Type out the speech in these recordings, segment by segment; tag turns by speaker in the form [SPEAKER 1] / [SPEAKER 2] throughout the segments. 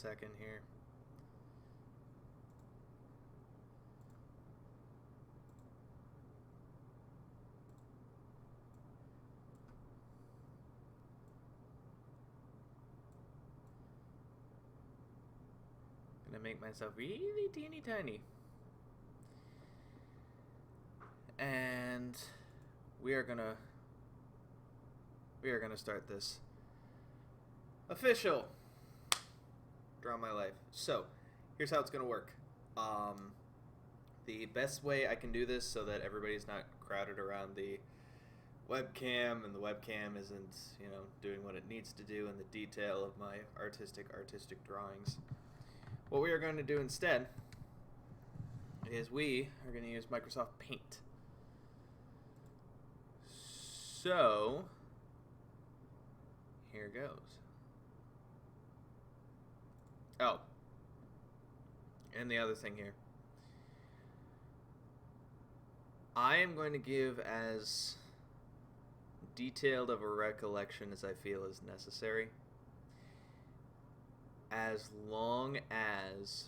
[SPEAKER 1] second here. Gonna make myself really teeny tiny. And we are gonna start this official Draw My Life. So here's how it's gonna work. The best way I can do this so that everybody's not crowded around the webcam and the webcam isn't, doing what it needs to do in the detail of my artistic drawings. What we are going to do instead is we are going to use Microsoft Paint. So, here goes. Oh, and the other thing here. I am going to give as detailed of a recollection as I feel is necessary. As long as,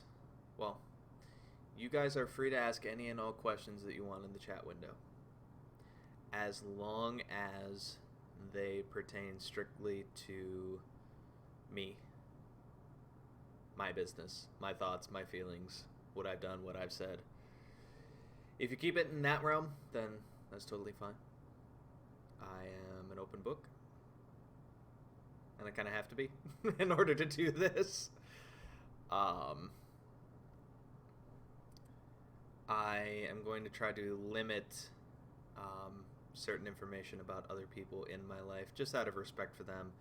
[SPEAKER 1] well, you guys are free to ask any and all questions that you want in the chat window. As long as they pertain strictly to me, my business, my thoughts, my feelings, what I've done, what I've said. If you keep it in that realm, then that's totally fine. I am an open book. And I kind of have to be in order to do this. I am going to try to limit certain information about other people in my life, just out of respect for them,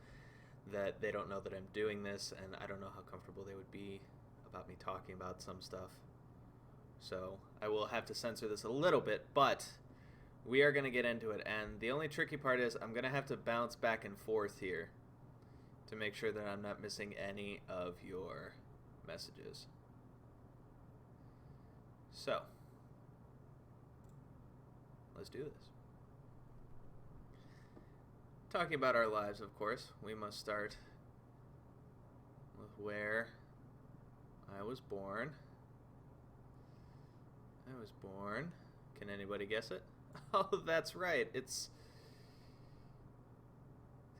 [SPEAKER 1] that they don't know that I'm doing this, and I don't know how comfortable they would be about me talking about some stuff. So I will have to censor this a little bit, but we are going to get into it. And the only tricky part is I'm going to have to bounce back and forth here to make sure that I'm not missing any of your messages. So, let's do this. Talking about our lives, of course, we must start with where I was born. Can anybody guess it? Oh, that's right. It's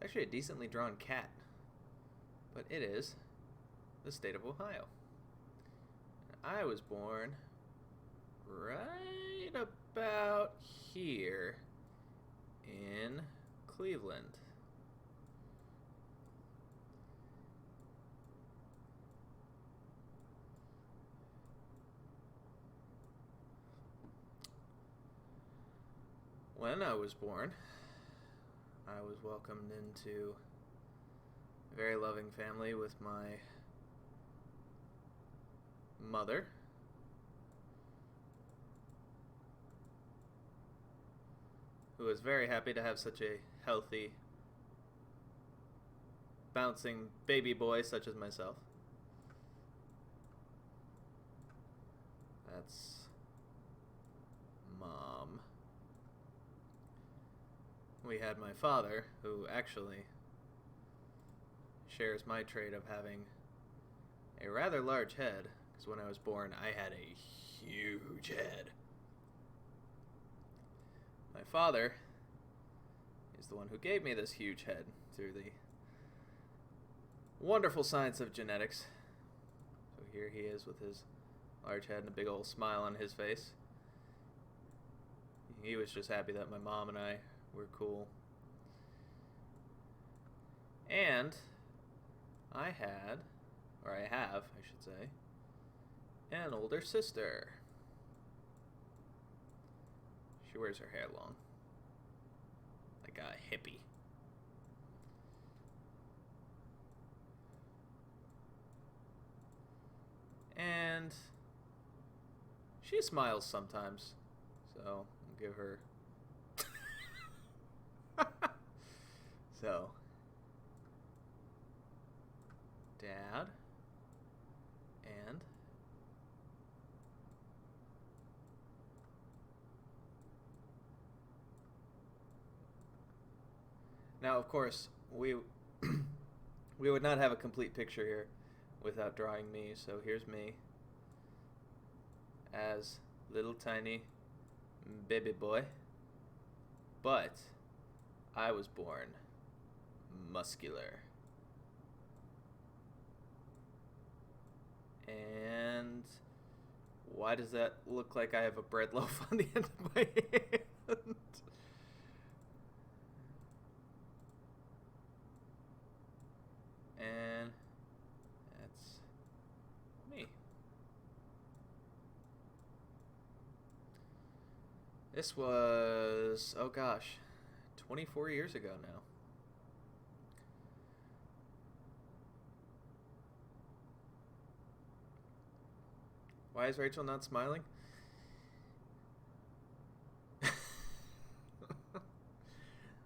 [SPEAKER 1] actually a decently drawn cat. But it is the state of Ohio. I was born right about here in Cleveland. When I was born, I was welcomed into a very loving family with my mother, who was very happy to have such a healthy, bouncing baby boy such as myself. That's Mom. We had my father, who actually shares my trait of having a rather large head, because when I was born, I had a huge head. My father is the one who gave me this huge head through the wonderful science of genetics. So here he is with his large head and a big old smile on his face. He was just happy that my mom and I were cool. And I have, I should say, an older sister. She wears her hair long, like a hippie. And she smiles sometimes, so I'll give her. So, Dad, and now, of course, we would not have a complete picture here without drawing me. So here's me as little tiny baby boy. But I was born muscular. And why does that look like I have a bread loaf on the end of my hand? And that's me. This was, oh gosh, 24 years ago now. Why is Rachel not smiling?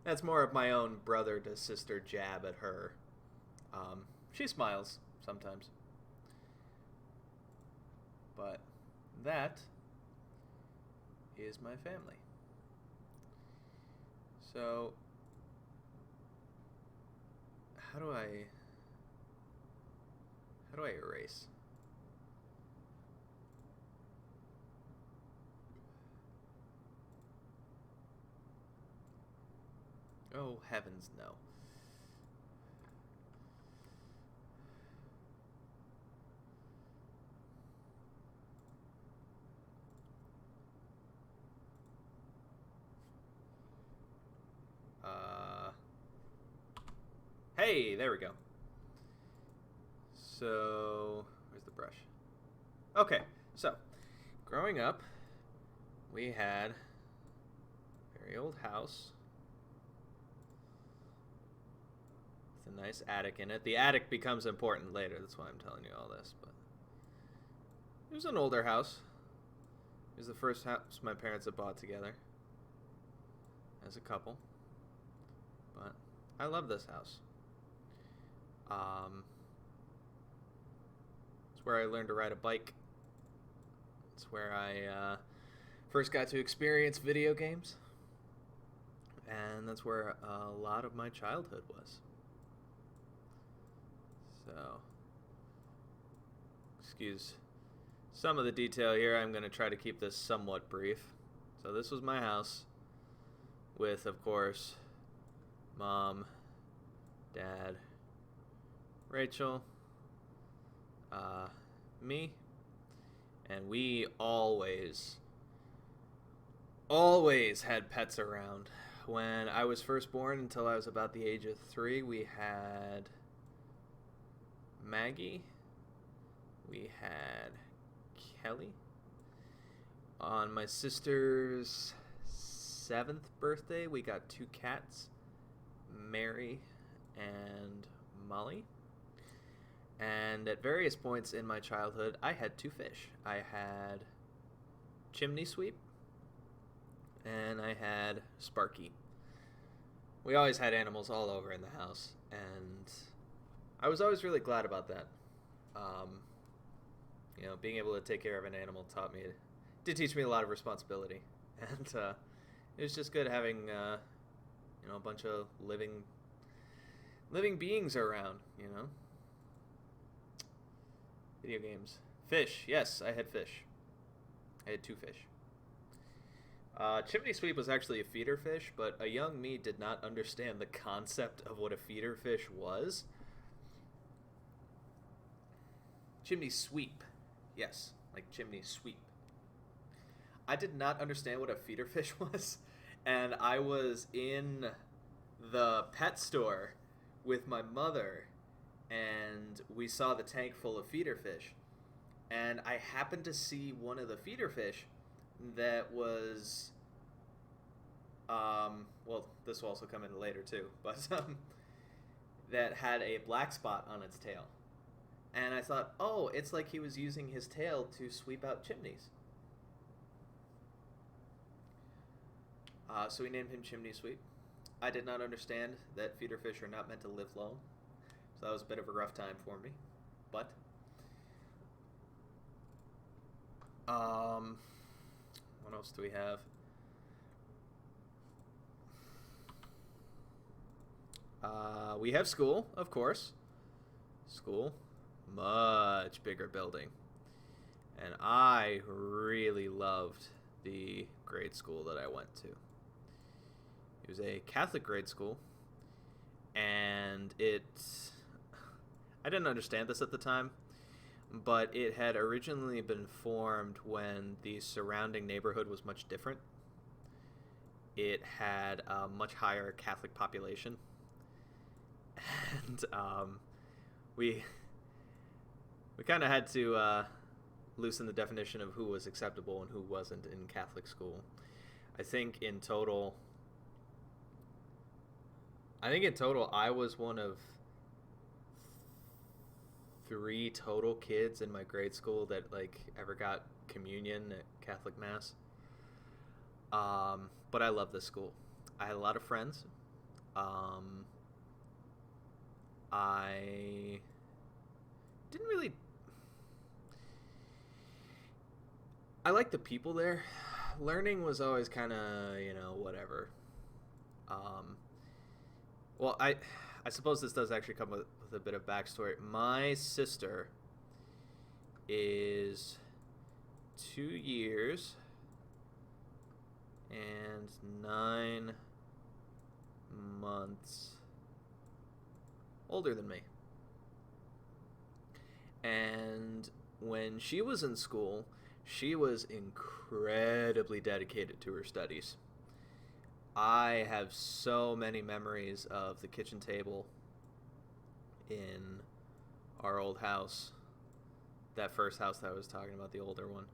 [SPEAKER 1] That's more of my own brother to sister jab at her. She smiles sometimes. But that is my family. So, how do I erase? Oh, heavens, no. Hey, there we go. So, where's the brush? Okay, so, growing up, we had a very old house with a nice attic in it. The attic becomes important later, that's why I'm telling you all this, but it was an older house. It was the first house my parents had bought together as a couple, but I love this house. It's where I learned to ride a bike. It's where I first got to experience video games. And that's where a lot of my childhood was. So, excuse some of the detail here. I'm going to try to keep this somewhat brief. So this was my house with, of course, Mom, Dad, Rachel, me, and we always had pets around. When I was first born until I was about the age of 3, we had Maggie, we had Kelly. On my sister's 7th birthday, we got 2 cats, Mary and Molly. And at various points in my childhood, I had 2 fish. I had Chimney Sweep, and I had Sparky. We always had animals all over in the house, and I was always really glad about that. Being able to take care of an animal did teach me a lot of responsibility, and it was just good having a bunch of living beings around. Video games. Fish. Yes, I had fish. I had 2 fish. Chimney Sweep was actually a feeder fish, but a young me did not understand the concept of what a feeder fish was. Chimney Sweep. Yes, like chimney sweep. I did not understand what a feeder fish was, and I was in the pet store with my mother, and we saw the tank full of feeder fish, and I happened to see one of the feeder fish that was, this will also come in later too, but that had a black spot on its tail. And I thought, oh, it's like he was using his tail to sweep out chimneys. So we named him Chimney Sweep. I did not understand that feeder fish are not meant to live long, so that was a bit of a rough time for me. But what else do we have? We have school, of course. School. much bigger building. And I really loved the grade school that I went to. It was a Catholic grade school, and I didn't understand this at the time, but it had originally been formed when the surrounding neighborhood was much different. It had a much higher Catholic population, and we kind of had to loosen the definition of who was acceptable and who wasn't in Catholic school. I think in total I was one of 3 total kids in my grade school that like ever got communion at Catholic mass. But I love this school. I had a lot of friends. I didn't really. I liked the people there. Learning was always kind of, whatever. Well, I suppose this does actually come with a bit of backstory. My sister is 2 years and 9 months older than me. And when she was in school, she was incredibly dedicated to her studies. I have so many memories of the kitchen table in our old house, that first house that I was talking about, the older one,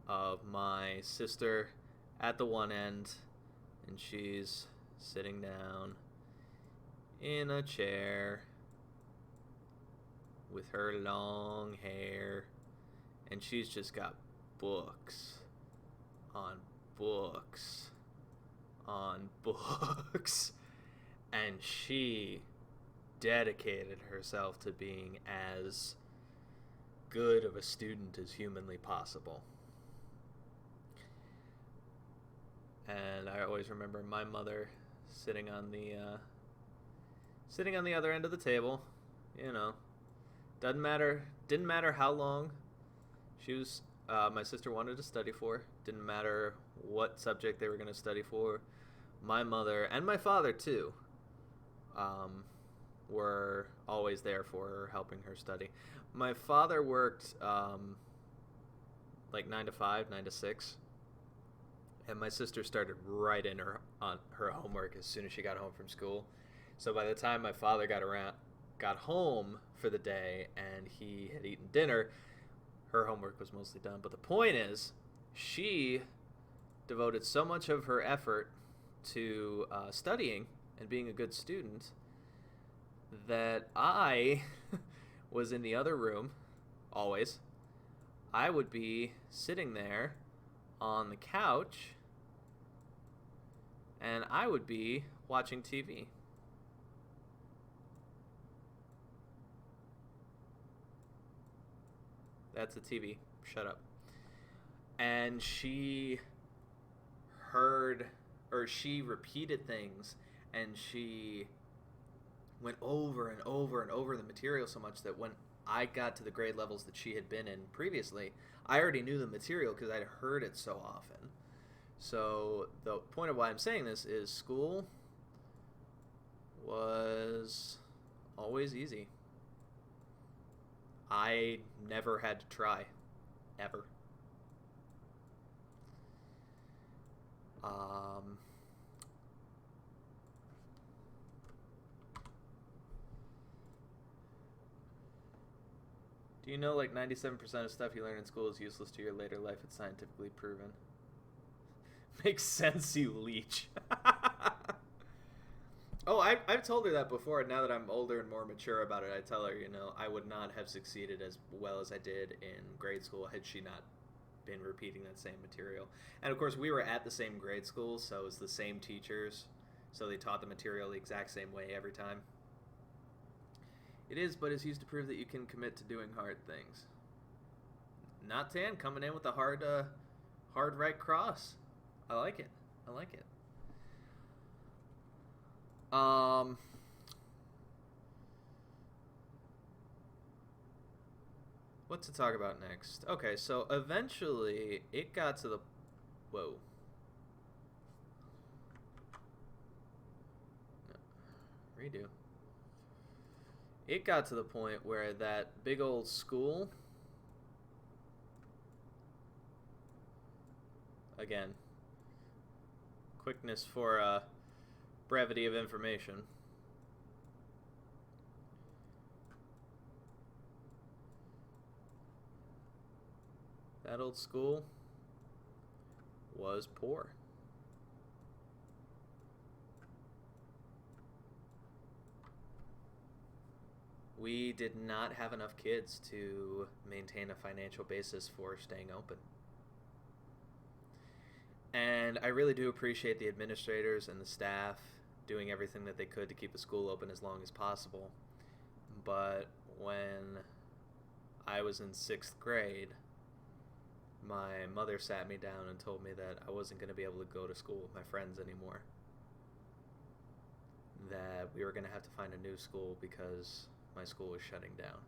[SPEAKER 1] of my sister at the one end, and she's sitting down in a chair with her long hair, and she's just got books on books on books, and she dedicated herself to being as good of a student as humanly possible. And I always remember my mother sitting on the other end of the table. Didn't matter how long my sister wanted to study for. Didn't matter what subject they were going to study for. My mother and my father too were always there for her, helping her study. My father worked like 9 to 5, 9 to 6. And my sister started right in on her homework as soon as she got home from school. So by the time my father got home for the day and he had eaten dinner, her homework was mostly done. But the point is, she devoted so much of her effort to studying and being a good student that I was in the other room always. I would be sitting there on the couch, and I would be watching TV. That's the TV. Shut up. And she repeated things, and she went over and over and over the material so much that when I got to the grade levels that she had been in previously, I already knew the material because I'd heard it so often. So the point of why I'm saying this is school was always easy. I never had to try, ever. Do you know like 97% of stuff you learn in school is useless to your later life? It's scientifically proven. Makes sense, you leech. Oh, I've told her that before, and now that I'm older and more mature about it, I tell her, I would not have succeeded as well as I did in grade school had she not been repeating that same material. And of course, we were at the same grade school, so it's the same teachers, so they taught the material the exact same way every time. It is, but it's used to prove that you can commit to doing hard things. Not Tan coming in with a hard right cross. I like it. what to talk about next? Okay, so eventually it got to the... Whoa. No. Redo. It got to the point where that big old school... Again, quickness for brevity of information. That old school was poor. We did not have enough kids to maintain a financial basis for staying open. And I really do appreciate the administrators and the staff doing everything that they could to keep the school open as long as possible. But when I was in 6th grade, my mother sat me down and told me that I wasn't going to be able to go to school with my friends anymore. That we were going to have to find a new school because my school was shutting down.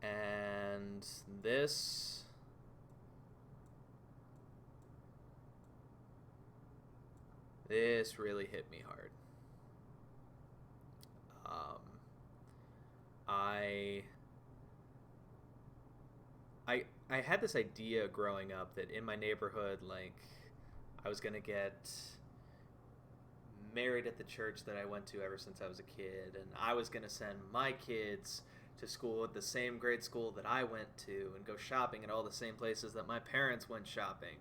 [SPEAKER 1] And this really hit me hard. I had this idea growing up that in my neighborhood, like, I was gonna get married at the church that I went to ever since I was a kid, and I was gonna send my kids to school at the same grade school that I went to and go shopping at all the same places that my parents went shopping.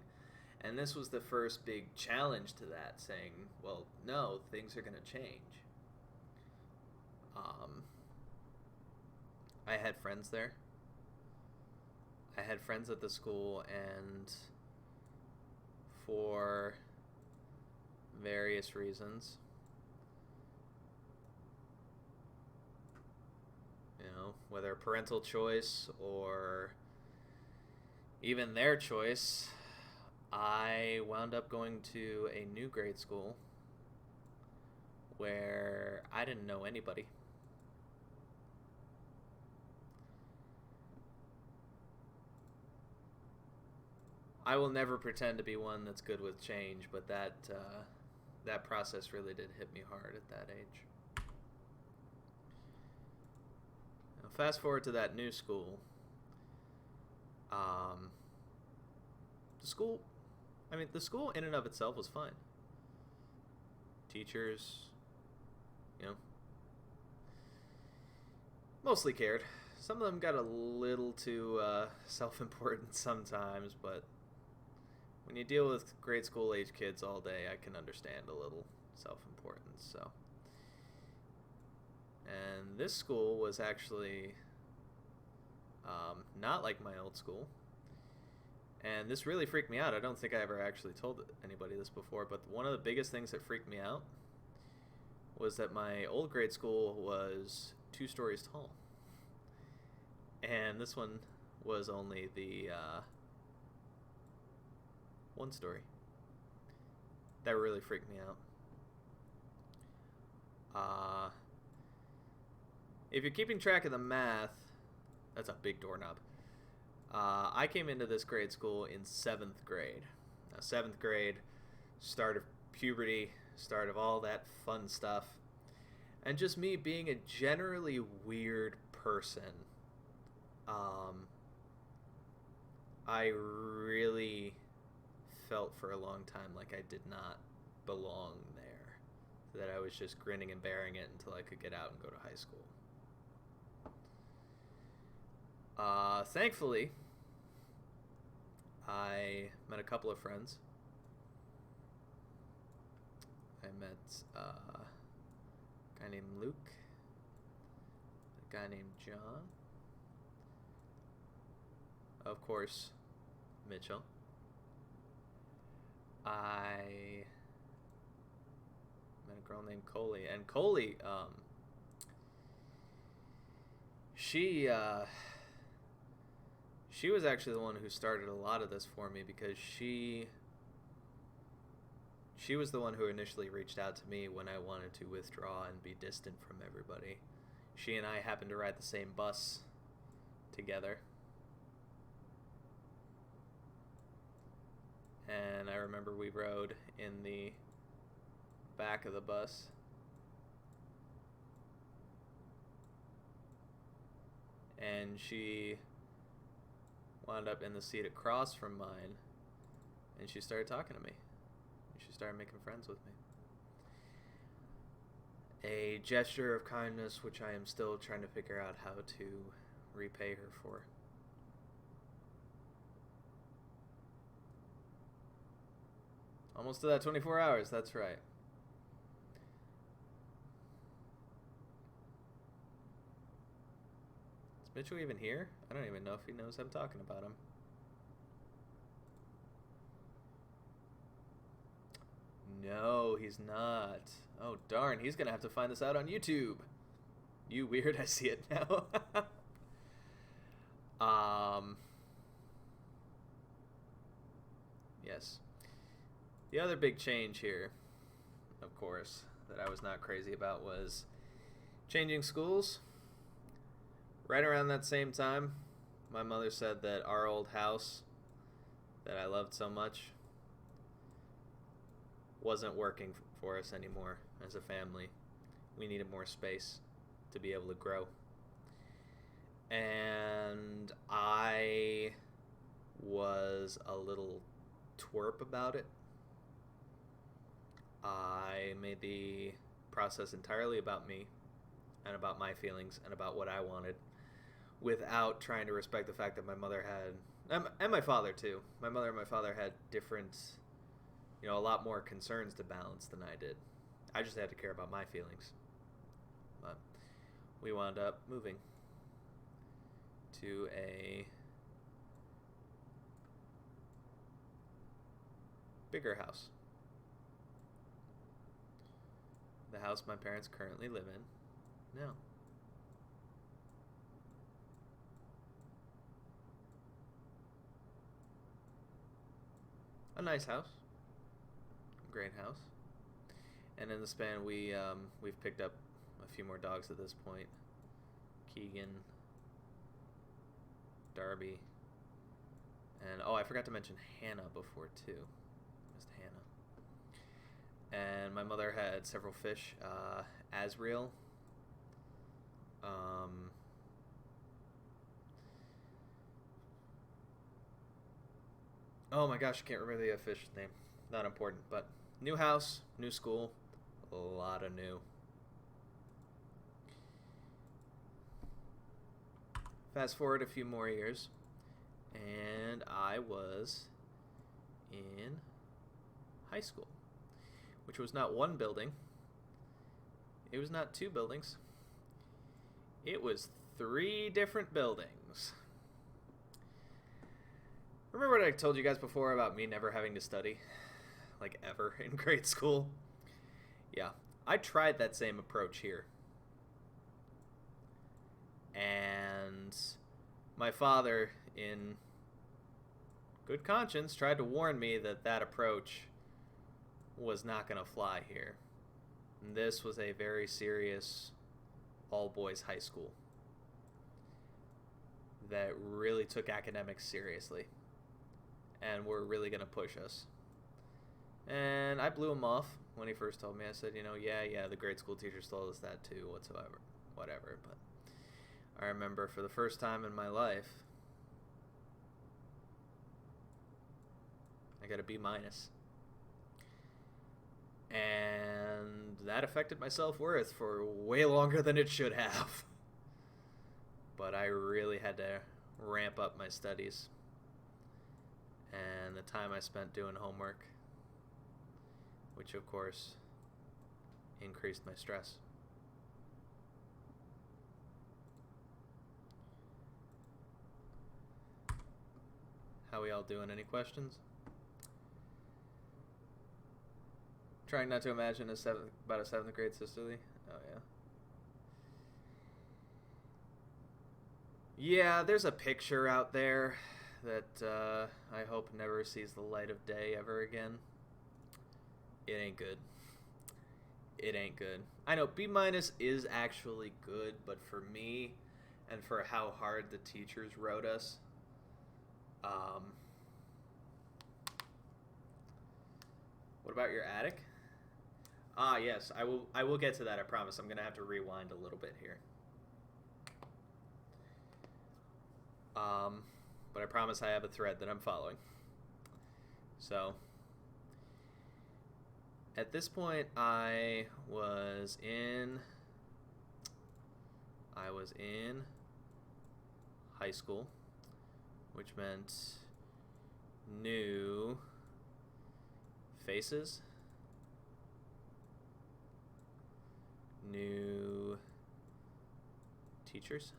[SPEAKER 1] And this was the first big challenge to that, saying, well, no, things are going to change. I had friends there. I had friends at the school, and for various reasons, whether parental choice or even their choice, I wound up going to a new grade school where I didn't know anybody. I will never pretend to be one that's good with change, but that process really did hit me hard at that age. Now, fast forward to that new school. The school in and of itself was fine. Teachers, mostly cared. Some of them got a little too self-important sometimes, but when you deal with grade school age kids all day, I can understand a little self-importance. So, and this school was actually not like my old school. And this really freaked me out. I don't think I ever actually told anybody this before, but one of the biggest things that freaked me out was that my old grade school was 2 stories tall. And this one was only the 1 story. That really freaked me out. If you're keeping track of the math, that's a big doorknob. I came into this grade school in 7th grade. Now, 7th grade, start of puberty, start of all that fun stuff. And just me being a generally weird person, I really felt for a long time like I did not belong there. That I was just grinning and bearing it until I could get out and go to high school. Thankfully, I met a couple of friends. I met a guy named Luke, a guy named John, of course, Mitchell. I met a girl named Coley, and Coley, she was actually the one who started a lot of this for me, because she was the one who initially reached out to me when I wanted to withdraw and be distant from everybody. she and I happened to ride the same bus together. And I remember we rode in the back of the bus. And she wound up in the seat across from mine. And she started talking to me. She started making friends with me. A gesture of kindness which I am still trying to figure out how to repay her for. Almost to that 24 hours, that's right. Is Mitchell even here? I don't even know if he knows I'm talking about him. No, he's not. Oh, darn, he's gonna have to find this out on YouTube. You weird, I see it now. Yes. The other big change here, of course, that I was not crazy about was changing schools. Right around that same time, my mother said that our old house that I loved so much wasn't working for us anymore as a family. We needed more space to be able to grow. And I was a little twerp about it. I made the process entirely about me and about my feelings and about what I wanted, without trying to respect the fact that my mother had, and my father too, my mother and my father had different, a lot more concerns to balance than I did. I just had to care about my feelings. But we wound up moving to a bigger house. The house my parents currently live in now. A nice house. Great house. And in the span, we've picked up a few more dogs at this point. Keegan, Darby, and I forgot to mention Hannah before too. Missed Hannah. And my mother had several fish. Azrael. Oh my gosh, I can't remember the fish's name. Not important, but new house, new school, a lot of new. Fast forward a few more years, and I was in high school, which was not one building. It was not two buildings. It was 3 different buildings. Remember what I told you guys before about me never having to study? Like, ever in grade school? Yeah, I tried that same approach here. And my father, in good conscience, tried to warn me that that approach was not going to fly here. And this was a very serious all-boys high school that really took academics seriously and were really going to push us. And I blew him off when he first told me. I said, yeah, the grade school teachers told us that too, whatever. But I remember for the first time in my life, I got a B-. And that affected my self-worth for way longer than it should have. But I really had to ramp up my studies and the time I spent doing homework, which of course increased my stress. How we all doing? Any questions? Trying not to imagine about a 7th grade sisterly. Oh yeah. Yeah, there's a picture out there that I hope never sees the light of day ever again. It ain't good. it ain't good. I know B minus is actually good, but for me, and for how hard the teachers wrote us, what about your attic? Ah, yes, I will. I will get to that. I promise. I'm gonna have to rewind a little bit here. But I promise I have a thread that I'm following. So, at this point, I was in high school, which meant new faces, new teachers.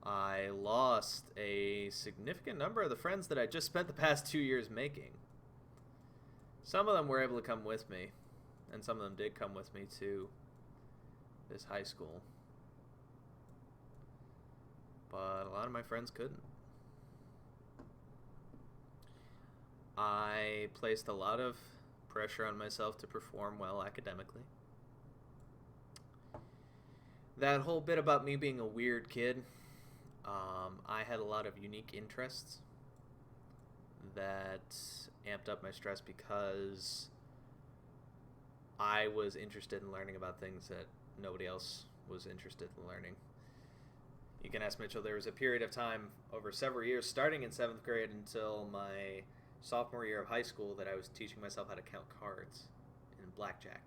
[SPEAKER 1] I lost a significant number of the friends that I just spent the past 2 years making. Some of them were able to come with me, and some of them did come with me to this high school. But a lot of my friends couldn't. I placed a lot of pressure on myself to perform well academically. That whole bit about me being a weird kid, I had a lot of unique interests that amped up my stress because I was interested in learning about things that nobody else was interested in learning. You can ask Mitchell, there was a period of time over several years, starting in 7th grade until my sophomore year of high school, that I was teaching myself how to count cards in blackjack.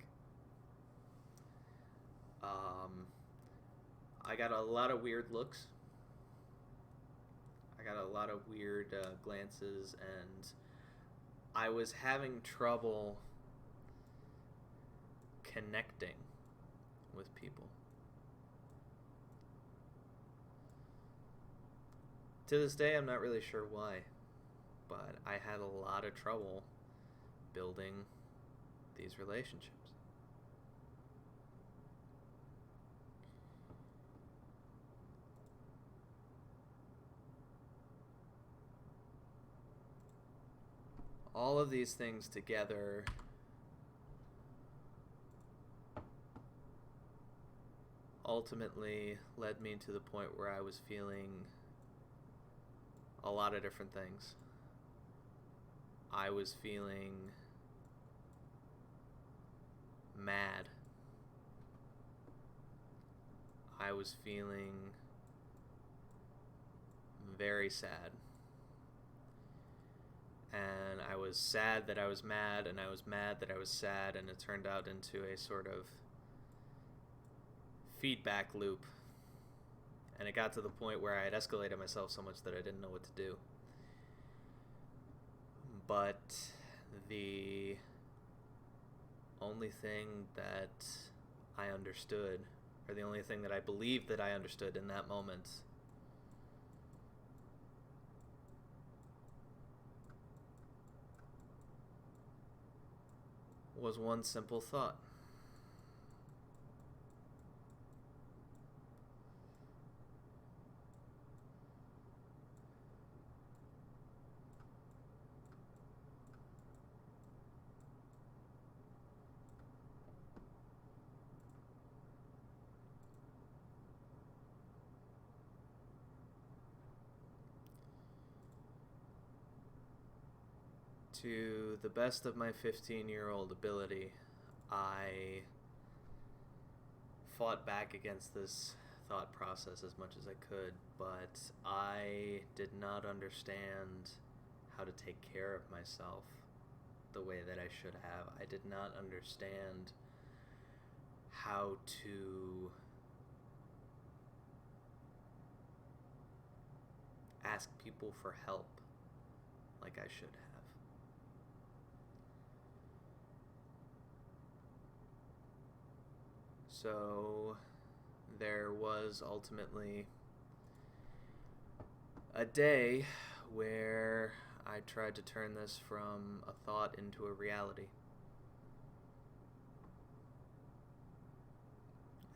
[SPEAKER 1] I got a lot of weird looks. I got a lot of weird glances, and I was having trouble connecting with people. To this day, I'm not really sure why, but I had a lot of trouble building these relationships. All of these things together ultimately led me to the point where I was feeling a lot of different things. I was feeling mad. I was feeling very sad. And I was sad that I was mad, and I was mad that I was sad, and it turned out into a sort of feedback loop. And it got to the point where I had escalated myself so much that I didn't know what to do. But the only thing that I understood, or the only thing that I believed that I understood in that moment, was one simple thought. To the best of my 15-year-old ability, I fought back against this thought process as much as I could, but I did not understand how to take care of myself the way that I should have. I did not understand how to ask people for help like I should have. So there was ultimately a day where I tried to turn this from a thought into a reality.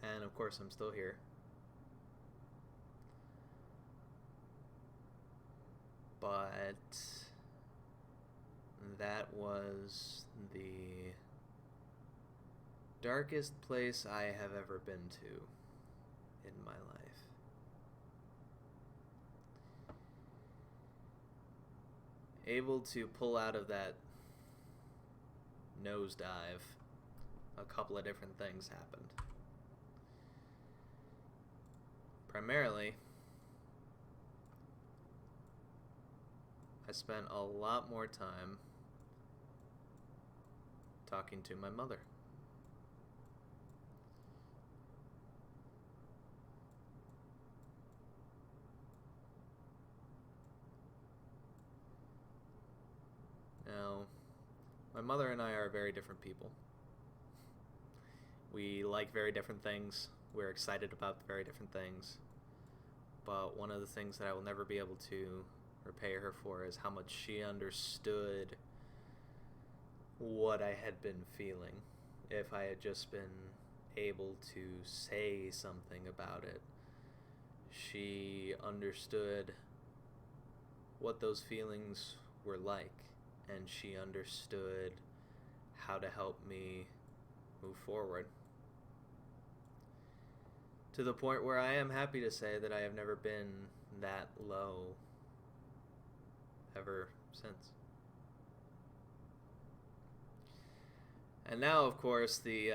[SPEAKER 1] And of course, I'm still here. But that was the darkest place I have ever been to in my life. Able to pull out of that nosedive, a couple of different things happened. Primarily, I spent a lot more time talking to my mother. Now, my mother and I are very different people. We like very different things. We're excited about very different things. But one of the things that I will never be able to repay her for is how much she understood what I had been feeling. If I had just been able to say something about it, she understood what those feelings were like, and she understood how to help me move forward. To the point where I am happy to say that I have never been that low ever since. And now, of course, the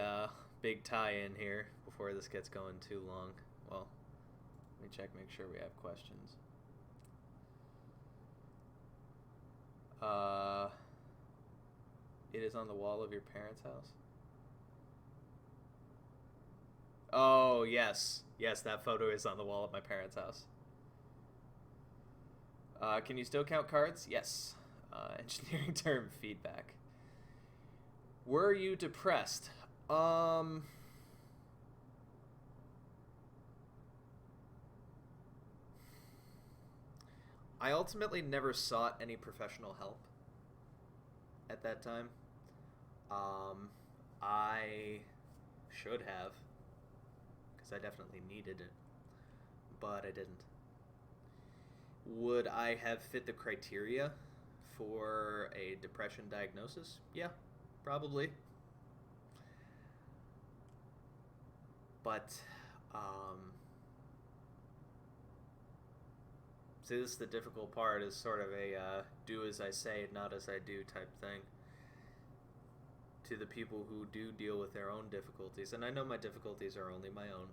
[SPEAKER 1] big tie-in here, before this gets going too long. Well, let me check, make sure we have questions. It is on the wall of your parents' house? Oh, yes. Yes, that photo is on the wall of my parents' house. Can you still count cards? Yes. Engineering term feedback. Were you depressed? I ultimately never sought any professional help at that time. I should have, because I definitely needed it, but I didn't. Would I have fit the criteria for a depression diagnosis? Yeah, probably. But, see, this is the difficult part, is sort of a do as I say, not as I do type thing. To the people who do deal with their own difficulties, and I know my difficulties are only my own.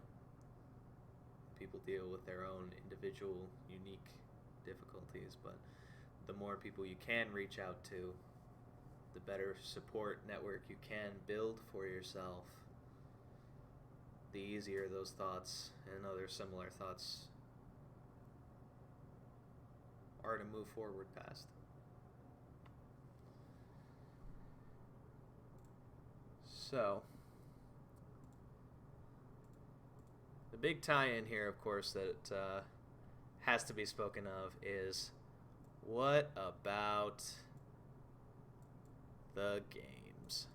[SPEAKER 1] People deal with their own individual, unique difficulties, but the more people you can reach out to, the better support network you can build for yourself, the easier those thoughts and other similar thoughts are to move forward past. So, the big tie-in here, of course, that has to be spoken of is, what about the games?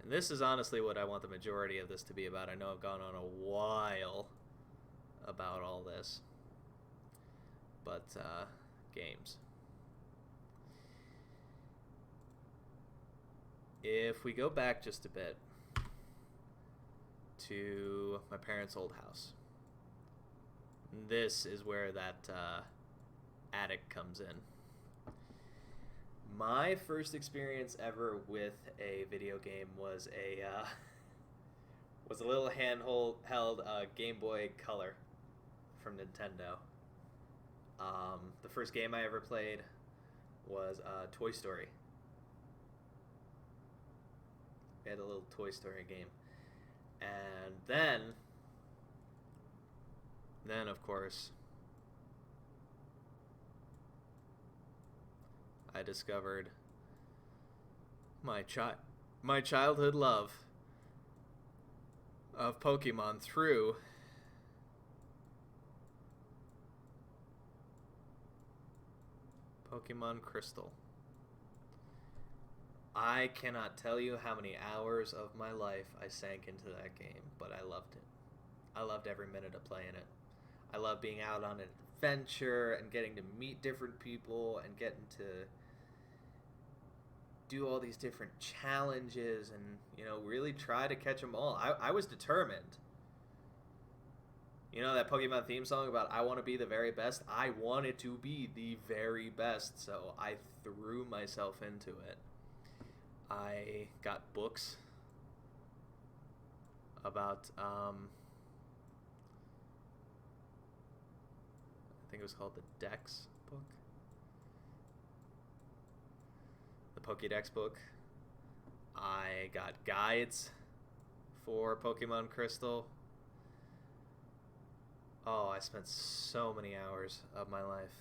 [SPEAKER 1] And this is honestly what I want the majority of this to be about. I know I've gone on a while about all this, but games. If we go back just a bit to my parents' old house, this is where that attic comes in. My first experience ever with a video game was a little handheld Game Boy Color from Nintendo. The first game I ever played was Toy Story. We had a little Toy Story game. And then of course, I discovered my childhood love of Pokemon through Pokemon Crystal. I cannot tell you how many hours of my life I sank into that game, but I loved it. I loved every minute of playing it. I loved being out on adventure and getting to meet different people and getting to do all these different challenges and, you know, really try to catch them all. I was determined. You know that Pokemon theme song about I want to be the very best? I wanted to be the very best, so I threw myself into it. I got books about, I think it was called the Dex book. The Pokédex book. I got guides for Pokemon Crystal. Oh, I spent so many hours of my life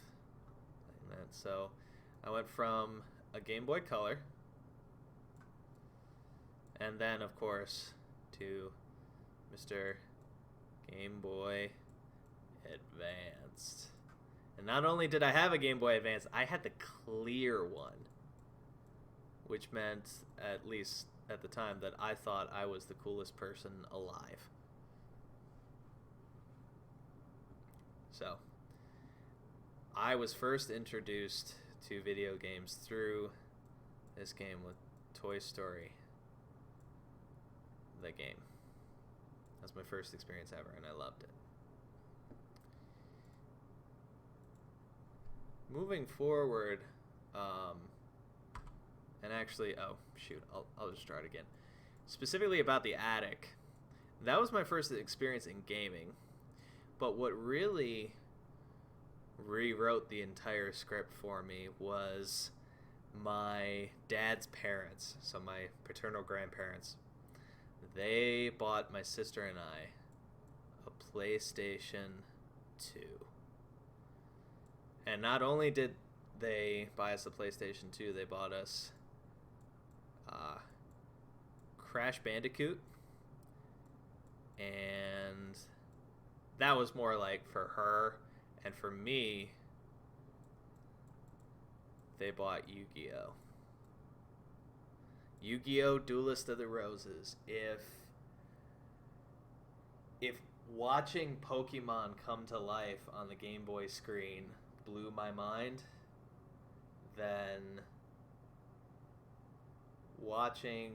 [SPEAKER 1] playing that. So I went from a Game Boy Color, and then, of course, to Mr. Game Boy Advanced. And not only did I have a Game Boy Advance, I had the clear one, which meant, at least at the time, that I thought I was the coolest person alive. So, I was first introduced to video games through this game with Toy Story, the game. That's my first experience ever, and I loved it. Moving forward, and actually, oh, shoot, I'll just try it again. Specifically about the attic, that was my first experience in gaming. But what really rewrote the entire script for me was my dad's parents, so my paternal grandparents. They bought my sister and I a PlayStation 2. And not only did they buy us the PlayStation 2, they bought us Crash Bandicoot, and that was more like for her, and for me, they bought Yu-Gi-Oh! Yu-Gi-Oh! Duelist of the Roses. If watching Pokemon come to life on the Game Boy screen blew my mind, then watching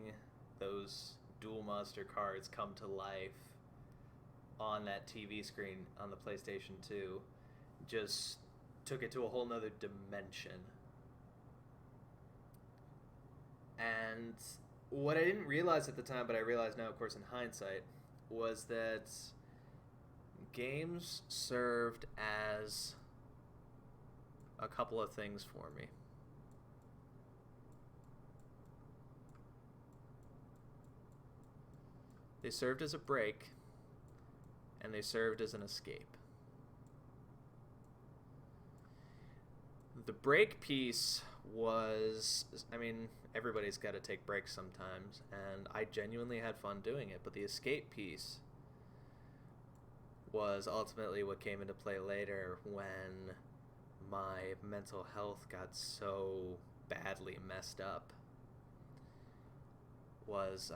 [SPEAKER 1] those Duel Monster cards come to life on that TV screen on the PlayStation 2 just took it to a whole nother dimension. And what I didn't realize at the time, but I realize now, of course, in hindsight, was that games served as a couple of things for me. They served as a break, and they served as an escape. The break piece was, I mean, everybody's got to take breaks sometimes, and I genuinely had fun doing it, but the escape piece was ultimately what came into play later when my mental health got so badly messed up, was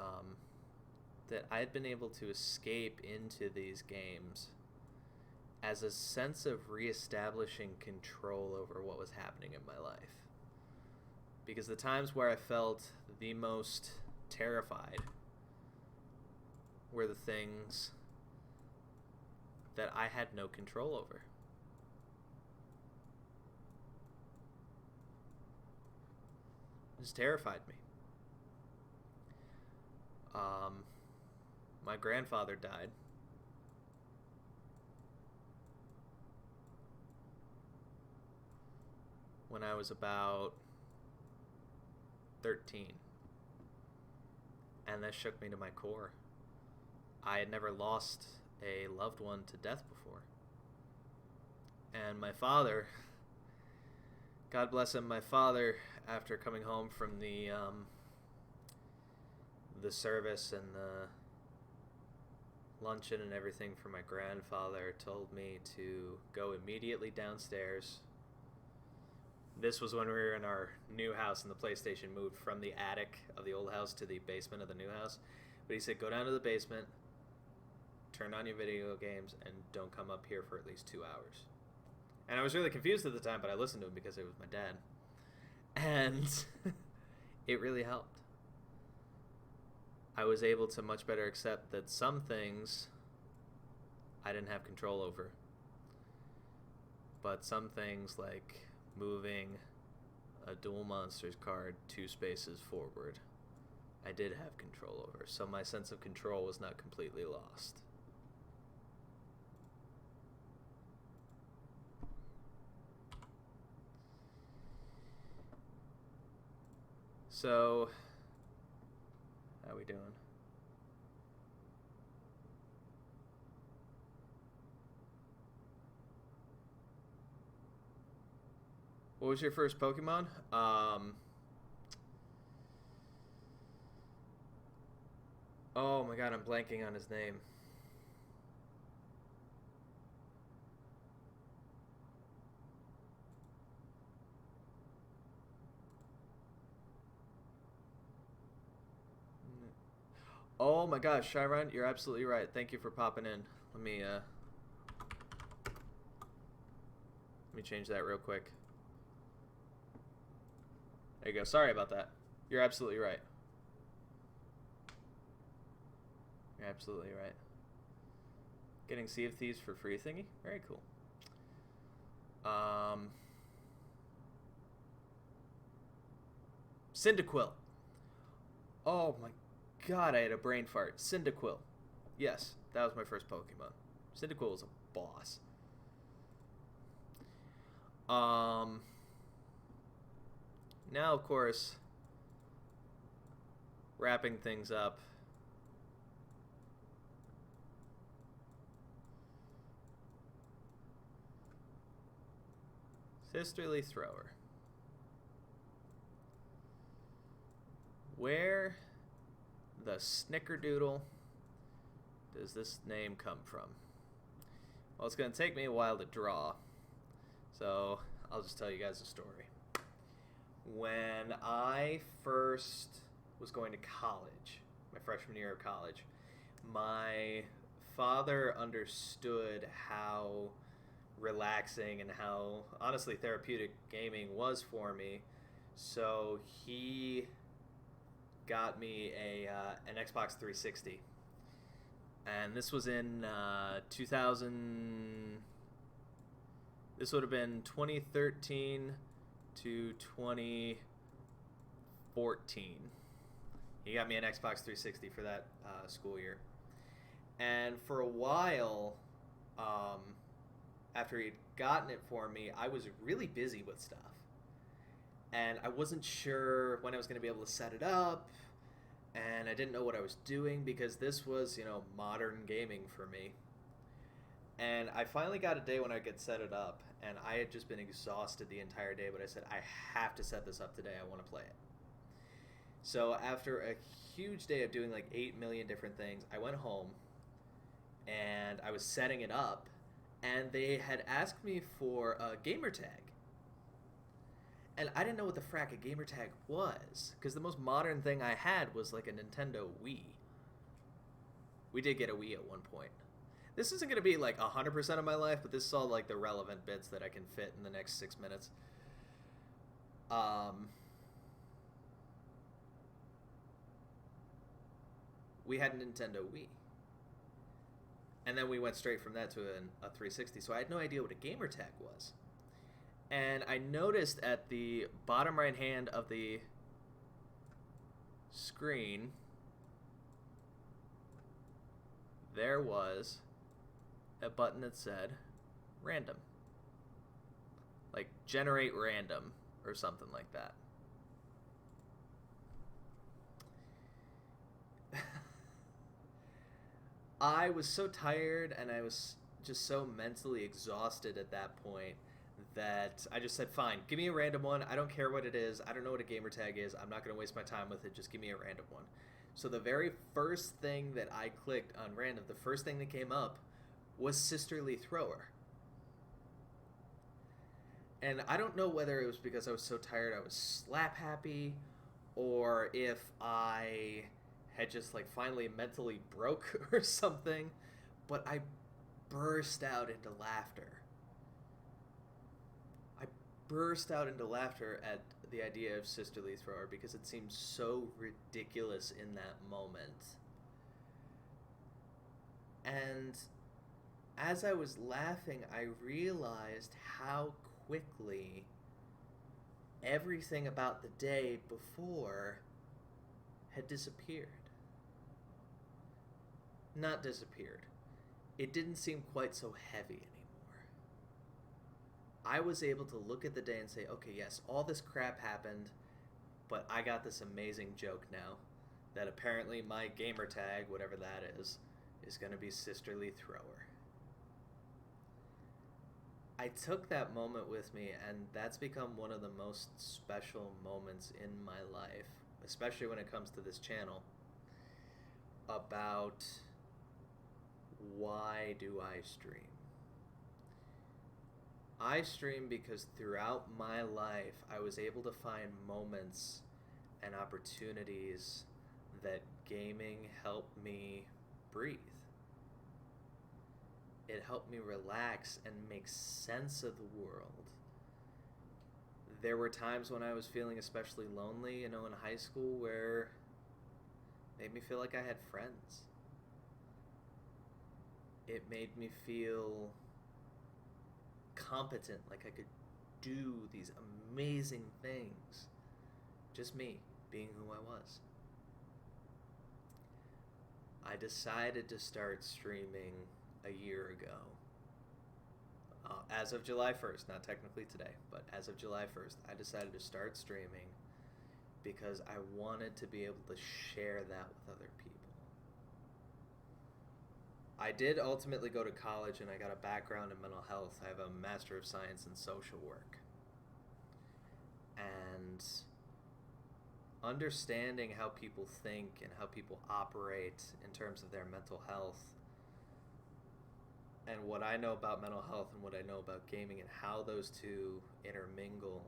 [SPEAKER 1] that I had been able to escape into these games as a sense of reestablishing control over what was happening in my life. Because the times where I felt the most terrified were the things that I had no control over. It just terrified me. My grandfather died. When I was about 13. And that shook me to my core. I had never lost a loved one to death before. And my father, God bless him, my father, after coming home from the service and the luncheon and everything for my grandfather, told me to go immediately downstairs. This was when we were in our new house and the PlayStation moved from the attic of the old house to the basement of the new house. But he said, go down to the basement, turn on your video games, and don't come up here for at least 2 hours. And I was really confused at the time, but I listened to him because it was my dad. And it really helped. I was able to much better accept that some things I didn't have control over. But some things, like moving a Duel Monsters card 2 spaces forward, I did have control over. So my sense of control was not completely lost. So, how we doing? What was your first Pokemon? Oh my god, I'm blanking on his name. Oh my gosh, Chiron, you're absolutely right. Thank you for popping in. Let me change that real quick. There you go. Sorry about that. You're absolutely right. You're absolutely right. Getting Sea of Thieves for free thingy? Very cool. Cyndaquil. Oh my god, I had a brain fart. Cyndaquil. Yes, that was my first Pokemon. Cyndaquil was a boss. Now, of course, wrapping things up. SisterlyThrower. Where the snickerdoodle does this name come from? Well, it's going to take me a while to draw, so I'll just tell you guys a story. When I first was going to college, my freshman year of college, my father understood how relaxing and how honestly therapeutic gaming was for me, so he got me an Xbox 360, and this was in 2000. This would have been 2013 to 2014. He got me an Xbox 360 for that school year, and for a while, after he'd gotten it for me, I was really busy with stuff. And I wasn't sure when I was going to be able to set it up, and I didn't know what I was doing because this was, modern gaming for me. And I finally got a day when I could set it up, and I had just been exhausted the entire day, but I said, I have to set this up today. I want to play it. So after a huge day of doing like 8 million different things, I went home, and I was setting it up, and they had asked me for a gamer tag. And I didn't know what the frack a gamer tag was, because the most modern thing I had was like a Nintendo Wii. We did get a Wii at one point. This isn't going to be like 100% of my life, but this is all like the relevant bits that I can fit in the next 6 minutes. We had a Nintendo Wii. And then we went straight from that to a 360, so I had no idea what a gamer tag was. And I noticed at the bottom right hand of the screen, there was a button that said random. Like generate random or something like that. I was so tired and I was just so mentally exhausted at that point that I just said, fine, give me a random one. I don't care what it is. I don't know what a gamer tag is. I'm not going to waste my time with it. Just give me a random one. So the very first thing that I clicked on random, the first thing that came up was SisterlyThrower. And I don't know whether it was because I was so tired I was slap happy, or if I had just like finally mentally broke or something, but I burst out into laughter. burst out into laughter at the idea of SisterlyThrower because it seemed so ridiculous in that moment. And as I was laughing, I realized how quickly everything about the day before had disappeared. Not disappeared. It didn't seem quite so heavy anymore. I was able to look at the day and say, okay, yes, all this crap happened, but I got this amazing joke now that apparently my gamer tag, whatever that is going to be SisterlyThrower. I took that moment with me, and that's become one of the most special moments in my life, especially when it comes to this channel, about why do I stream. I stream because throughout my life I was able to find moments and opportunities that gaming helped me breathe. It helped me relax and make sense of the world. There were times when I was feeling especially lonely, in high school, where it made me feel like I had friends. It made me feel competent, like I could do these amazing things. Just me, being who I was. I decided to start streaming a year ago. As of July 1st, not technically today, but as of July 1st, I decided to start streaming because I wanted to be able to share that with other people. I did ultimately go to college and I got a background in mental health. I have a Master of Science in Social Work. And understanding how people think and how people operate in terms of their mental health, and what I know about mental health and what I know about gaming and how those two intermingle,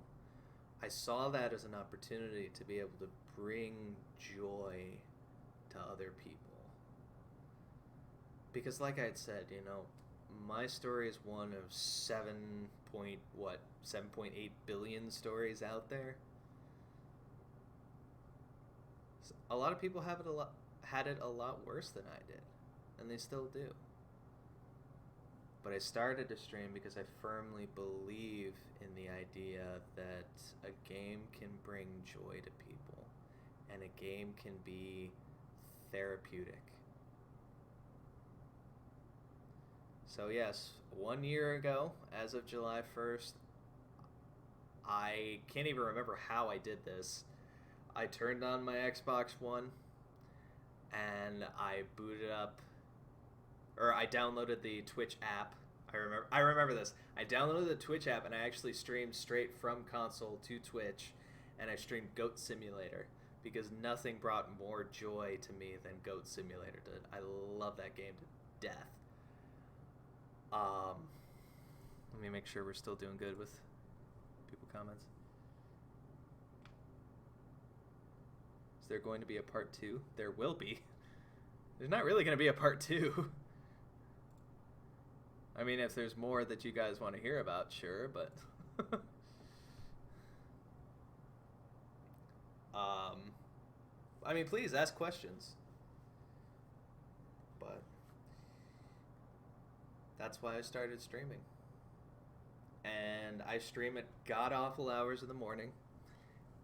[SPEAKER 1] I saw that as an opportunity to be able to bring joy to other people. Because like I had said, my story is one of 7.8 billion stories out there. A lot of people had it a lot worse than I did, and they still do. But I started to stream because I firmly believe in the idea that a game can bring joy to people, and a game can be therapeutic. So yes, 1 year ago, as of July 1st, I can't even remember how I did this. I turned on my Xbox One, and I booted up, or I downloaded the Twitch app. I remember this. I downloaded the Twitch app, and I actually streamed straight from console to Twitch, and I streamed Goat Simulator, because nothing brought more joy to me than Goat Simulator did. I love that game to death. Let me make sure we're still doing good with people comments. Is there going to be a part 2? There will be. There's not really going to be a part 2. I mean, if there's more that you guys want to hear about, sure, but... I mean, please ask questions. But that's why I started streaming. And I stream at god-awful hours in the morning.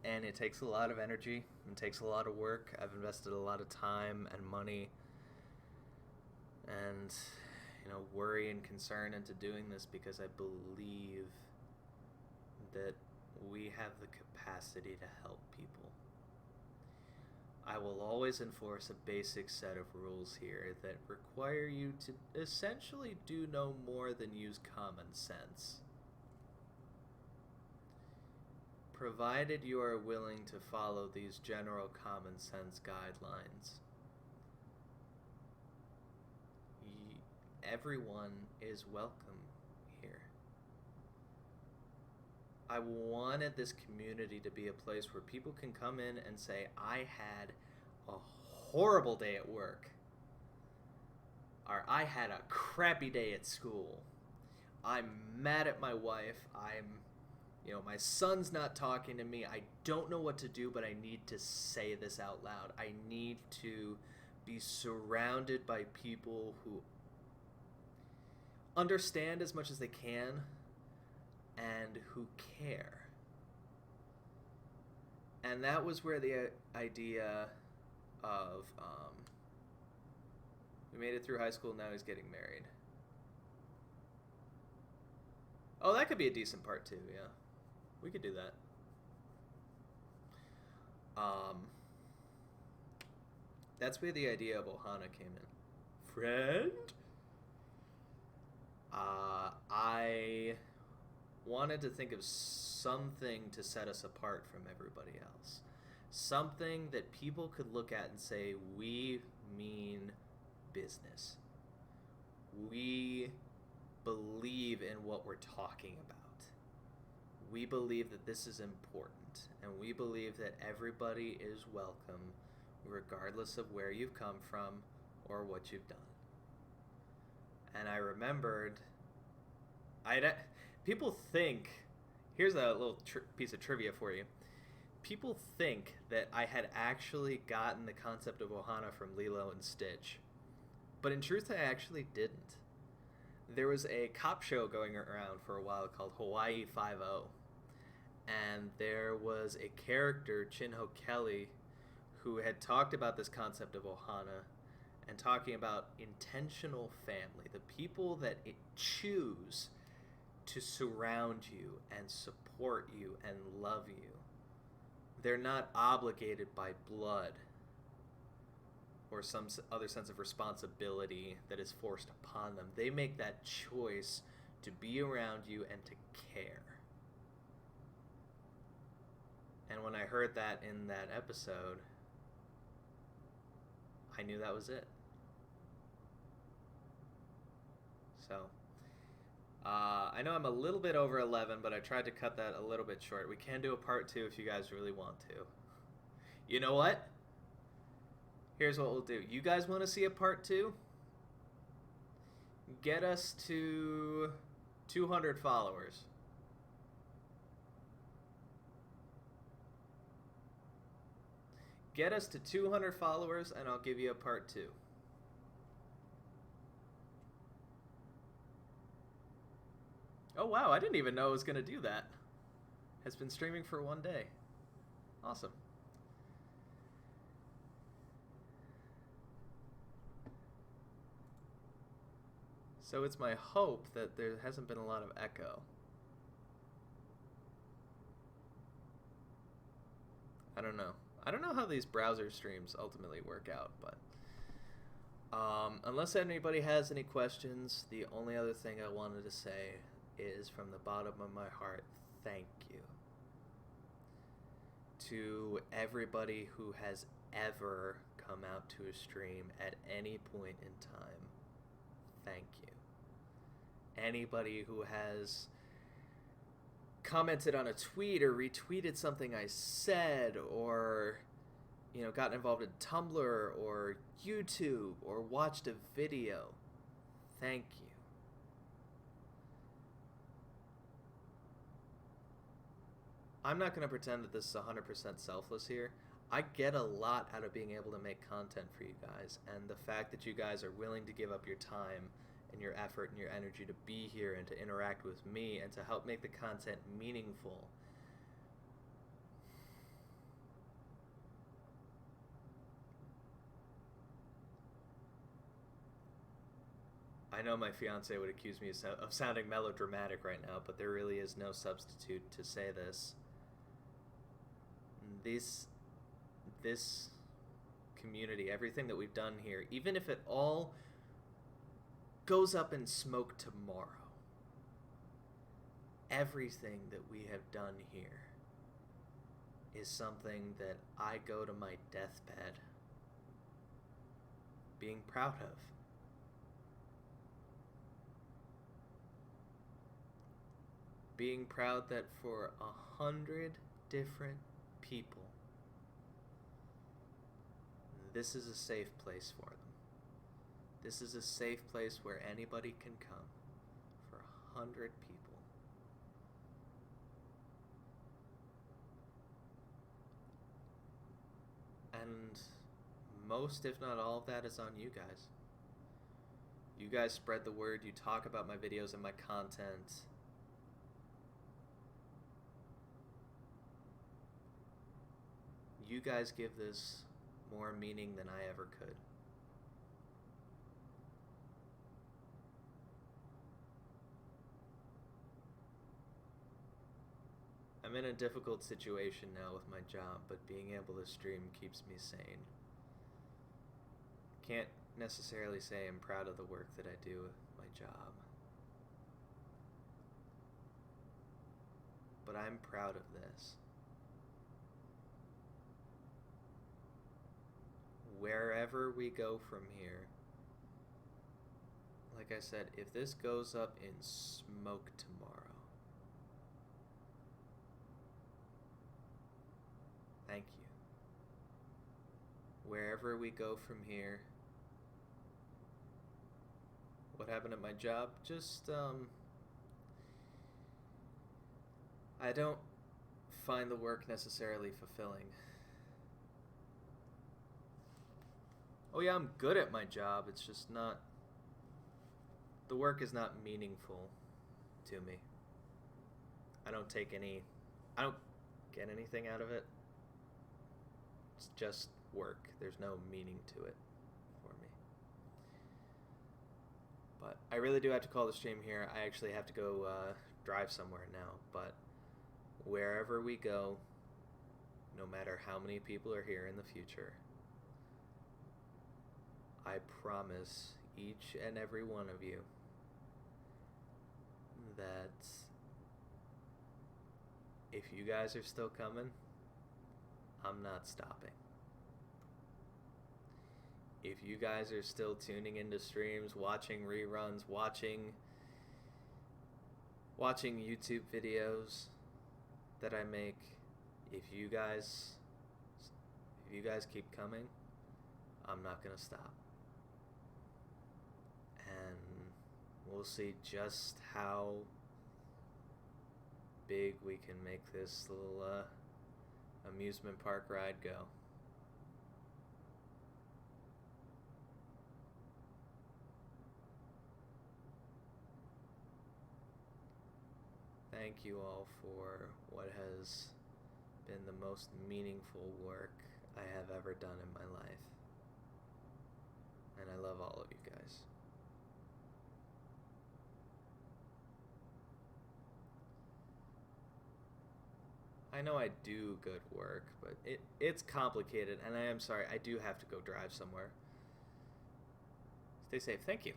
[SPEAKER 1] And it takes a lot of energy. It takes a lot of work. I've invested a lot of time and money and, worry and concern into doing this because I believe that we have the capacity to help people. I will always enforce a basic set of rules here that require you to essentially do no more than use common sense. Provided you are willing to follow these general common sense guidelines, everyone is welcome here. I wanted this community to be a place where people can come in and say, I had a horrible day at work, or I had a crappy day at school, I'm mad at my wife, I'm My son's not talking to me. I don't know what to do, but I need to say this out loud. I need to be surrounded by people who understand as much as they can and who care. And that was where the idea of we made it through high school, now he's getting married. Oh, that could be a decent part too, yeah. We could do that. That's where the idea of Ohana came in. Friend? I wanted to think of something to set us apart from everybody else. Something that people could look at and say, we mean business. We believe in what we're talking about. We believe that this is important, and we believe that everybody is welcome regardless of where you've come from or what you've done. And I remembered, people think, here's a little piece of trivia for you. People think that I had actually gotten the concept of Ohana from Lilo and Stitch. But in truth, I actually didn't. There was a cop show going around for a while called Hawaii Five-0. And there was a character, Chinho Kelly, who had talked about this concept of Ohana and talking about intentional family, the people that choose to surround you and support you and love you. They're not obligated by blood or some other sense of responsibility that is forced upon them. They make that choice to be around you and to care. And when I heard that in that episode, I knew that was it. So, I know I'm a little bit over 11, but I tried to cut that a little bit short. We can do a part 2 if you guys really want to. You know what? Here's what we'll do. You guys want to see a part 2? Get us to 200 followers. Get us to 200 followers and I'll give you a part 2. Oh wow, I didn't even know I was going to do that. Has been streaming for 1 day. Awesome. So it's my hope that there hasn't been a lot of echo. I don't know. I don't know how these browser streams ultimately work out, but unless anybody has any questions, the only other thing I wanted to say is, from the bottom of my heart, thank you to everybody who has ever come out to a stream at any point in time. Thank you. Anybody who has commented on a tweet or retweeted something I said, or gotten involved in Tumblr or YouTube or watched a video, thank you. I'm not going to pretend that this is 100% selfless here. I get a lot out of being able to make content for you guys, and the fact that you guys are willing to give up your time and your effort and your energy to be here and to interact with me and to help make the content meaningful. I know my fiance would accuse me of sounding melodramatic right now, but there really is no substitute to say this. This community, everything that we've done here, even if it all goes up in smoke tomorrow, everything that we have done here is something that I go to my deathbed being proud of. Being proud that for 100 different people, this is a safe place for them. This is a safe place where anybody can come for 100 people. most, if not all of that, is on you guys. You guys spread the word. You talk about my videos and my content. You guys give this more meaning than I ever could. I'm in a difficult situation now with my job, but being able to stream keeps me sane. Can't necessarily say I'm proud of the work that I do with my job, but I'm proud of this. Wherever we go from here, like I said, if this goes up in smoke tomorrow, thank you. Wherever we go from here, what happened at my job? Just, I don't find the work necessarily fulfilling. Oh yeah, I'm good at my job, it's just not, the work is not meaningful to me. I don't get anything out of it. It's just work. There's no meaning to it for me. But I really do have to call the stream here. I actually have to go drive somewhere now, but wherever we go, no matter how many people are here in the future, I promise each and every one of you that if you guys are still coming, I'm not stopping. If you guys are still tuning into streams, watching reruns, watching YouTube videos that I make, if you guys keep coming, I'm not gonna stop. And we'll see just how big we can make this little amusement park ride go. Thank you all for what has been the most meaningful work I have ever done in my life. And I love all of you guys. I know I do good work, but it's complicated, and I am sorry, I do have to go drive somewhere. Stay safe, thank you.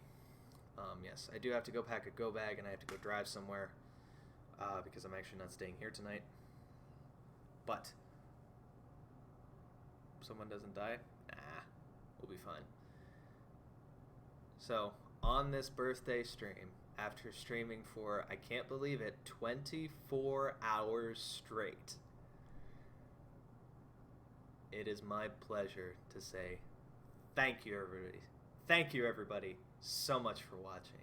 [SPEAKER 1] Yes, I do have to go pack a go bag, and I have to go drive somewhere, because I'm actually not staying here tonight. But, if someone doesn't die, we'll be fine. So, on this birthday stream, after streaming for, I can't believe it, 24 hours straight, it is my pleasure to say thank you, everybody. Thank you, everybody, so much for watching.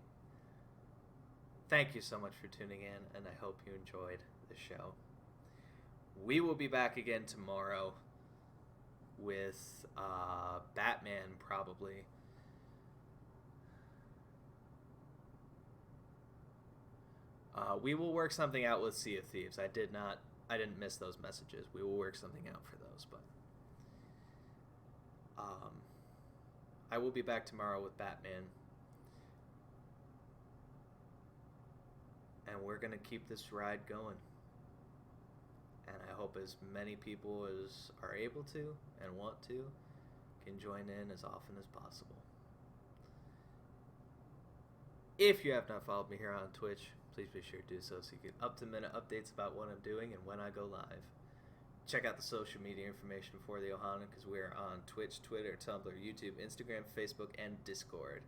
[SPEAKER 1] Thank you so much for tuning in, and I hope you enjoyed the show. We will be back again tomorrow with Batman, probably. We will work something out with Sea of Thieves. I didn't miss those messages. We will work something out for those, but I will be back tomorrow with Batman. And we're going to keep this ride going. And I hope as many people as are able to and want to can join in as often as possible. If you have not followed me here on Twitch, please be sure to do so you get up-to-minute updates about what I'm doing and when I go live. Check out the social media information for the Ohana, because we are on Twitch, Twitter, Tumblr, YouTube, Instagram, Facebook, and Discord.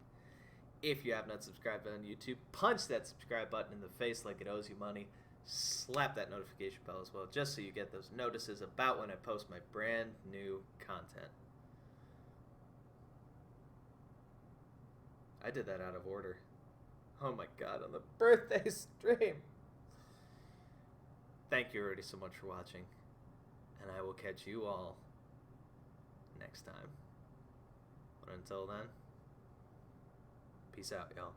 [SPEAKER 1] If you have not subscribed on YouTube, punch that subscribe button in the face like it owes you money. Slap that notification bell as well, just so you get those notices about when I post my brand new content. I did that out of order. Oh my god, on the birthday stream! Thank you already so much for watching, and I will catch you all next time. Until then, peace out, y'all.